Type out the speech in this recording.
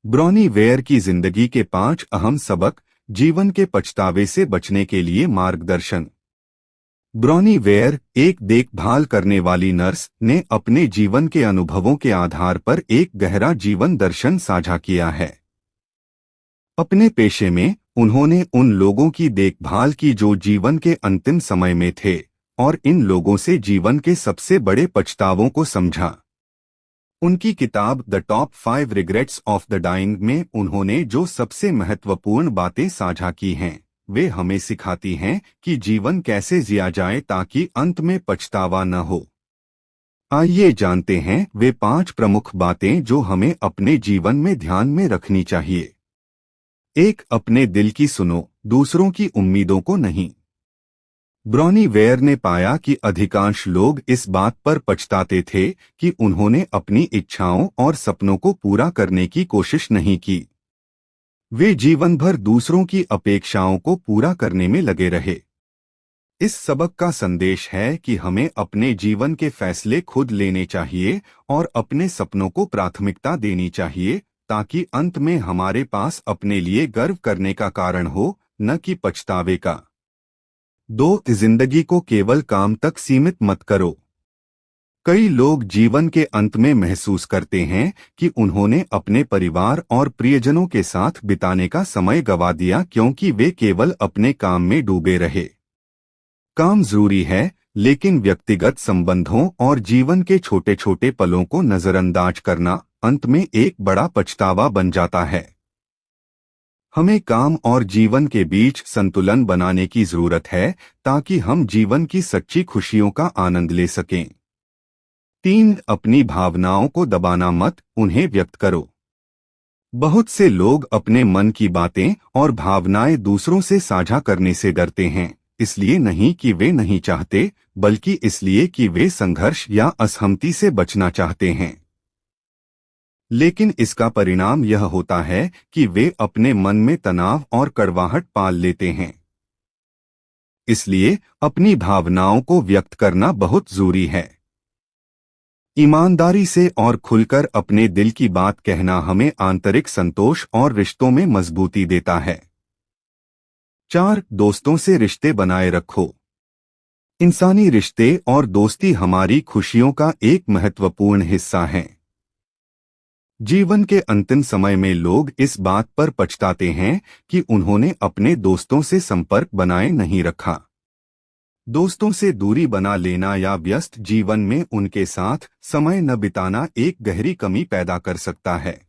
Brownie where की जिंदगी के 5 अहम सबक, जीवन के पछतावे से बचने के लिए मार्गदर्शन। ब्रॉनी वेयर, एक देखभाल करने वाली नर्स, ने अपने जीवन के अनुभवों के आधार पर एक गहरा जीवन दर्शन साझा किया है। अपने पेशे में उन्होंने उन लोगों की देखभाल की जो जीवन के अंतिम समय में थे, और इन लोगों से जीवन के सबसे बड़े पछतावों को समझा। उनकी किताब the top 5 regrets of the dying में उन्होंने जो सबसे महत्वपूर्ण बातें साझा की हैं, वे हमें सिखाती हैं कि जीवन कैसे जिया जाए ताकि अंत में पछतावा न हो। आइए जानते हैं वे 5 प्रमुख बातें जो हमें अपने जीवन में ध्यान में रखनी चाहिए। 1. अपने दिल की सुनो, दूसरों की उम्मीदों को नहीं। ब्रॉनी वेयर ने पाया कि अधिकांश लोग इस बात पर पछताते थे कि उन्होंने अपनी इच्छाओं और सपनों को पूरा करने की कोशिश नहीं की। वे जीवन भर दूसरों की अपेक्षाओं को पूरा करने में लगे रहे। इस सबक का संदेश है कि हमें अपने जीवन के फैसले खुद लेने चाहिए और अपने सपनों को प्राथमिकता देनी चाहिए, ताकि अंत में हमारे पास अपने लिए गर्व करने का कारण हो, न कि पछतावे का। 2. जिंदगी को केवल काम तक सीमित मत करो। कई लोग जीवन के अंत में महसूस करते हैं कि उन्होंने अपने परिवार और प्रियजनों के साथ बिताने का समय गंवा दिया क्योंकि वे केवल अपने काम में डूबे रहे। काम जरूरी है, लेकिन व्यक्तिगत संबंधों और जीवन के छोटे छोटे पलों को नजरअंदाज करना अंत में एक बड़ा पछतावा बन जाता है। हमें काम और जीवन के बीच संतुलन बनाने की जरूरत है ताकि हम जीवन की सच्ची खुशियों का आनंद ले सकें। 3. अपनी भावनाओं को दबाना मत, उन्हें व्यक्त करो। बहुत से लोग अपने मन की बातें और भावनाएं दूसरों से साझा करने से डरते हैं, इसलिए नहीं कि वे नहीं चाहते, बल्कि इसलिए कि वे संघर्ष या असहमति से बचना चाहते हैं। लेकिन इसका परिणाम यह होता है कि वे अपने मन में तनाव और कड़वाहट पाल लेते हैं। इसलिए अपनी भावनाओं को व्यक्त करना बहुत जरूरी है। ईमानदारी से और खुलकर अपने दिल की बात कहना हमें आंतरिक संतोष और रिश्तों में मजबूती देता है। 4. दोस्तों से रिश्ते बनाए रखो। इंसानी रिश्ते और दोस्ती हमारी खुशियों का एक महत्वपूर्ण हिस्सा हैं। जीवन के अंतिम समय में लोग इस बात पर पछताते हैं कि उन्होंने अपने दोस्तों से संपर्क बनाए नहीं रखा। दोस्तों से दूरी बना लेना या व्यस्त जीवन में उनके साथ समय न बिताना एक गहरी कमी पैदा कर सकता है।